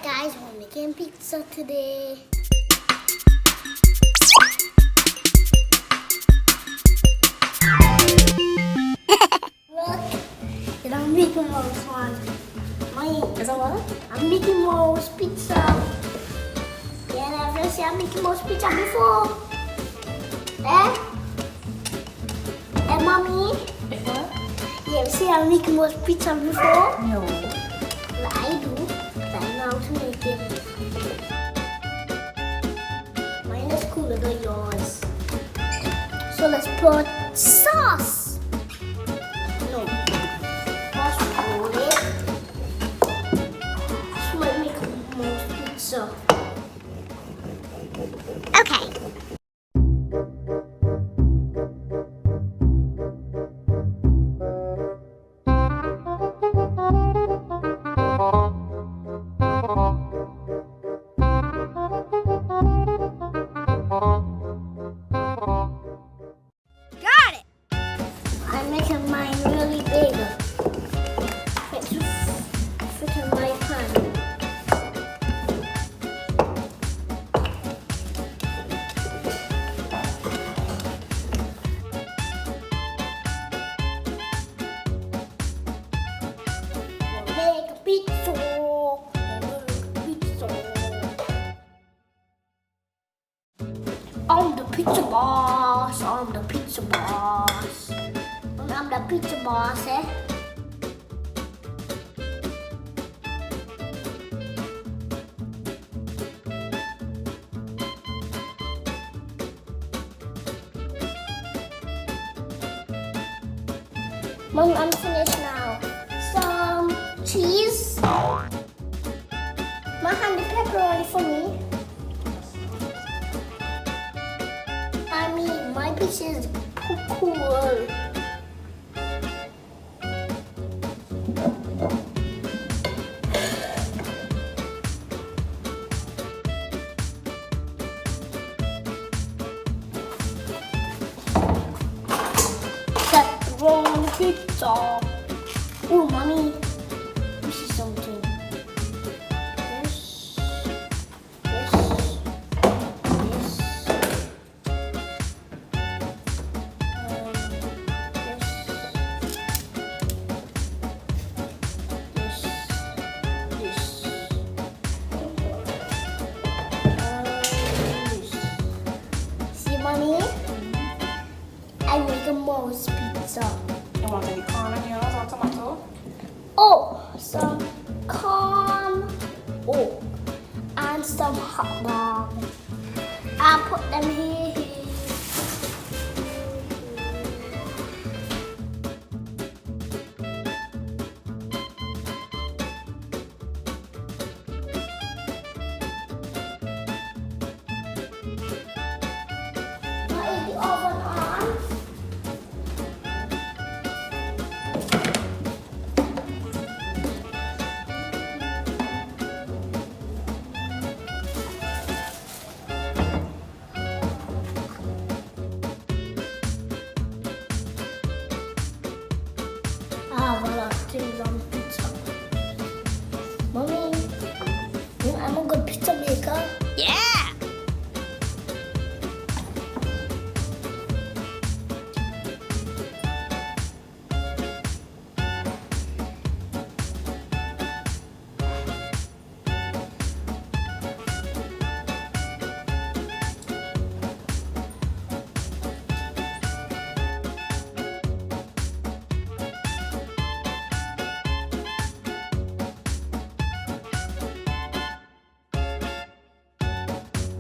guys, we're making pizza today. Look, it's a Mickey Mouse one. Is that what? A Mickey Mouse pizza. Yeah, I've never seen a Mickey Mouse pizza before. Eh? Eh, mommy? What? You ever seen a Mickey Mouse pizza before? No. Well, I do. But I know how to make it. Mine is cooler than yours. So let's put sauce. No. First roll it. This might make a Mouse pizza. Okay. Got it! I'm making mine really big. Let's fit in my pan. We'll make a pizza. I'm the pizza boss. I'm the pizza boss. I'm the pizza boss, eh? Mom, I'm finished now. Some cheese. Ma, hand the pepperoni for me. I mean, my pizza is cool. Pepperoni pizza. Oh, mommy, this is something. This. See, mommy? I make a mouse pizza. You want any corn on yours or tomato? Oh, some corn. Oh, and some hot dog. I'll put them here. Is the oven on? Ah, voilà, things on pizza. Mommy, you know I'm a good pizza maker. Yeah!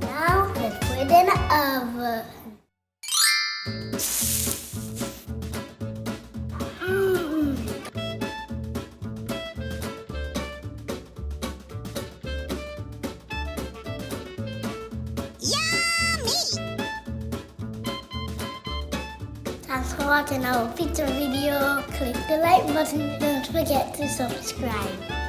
Now let's put it in the oven. Yummy! Thanks for watching our pizza video. Click the like button. Don't forget to subscribe.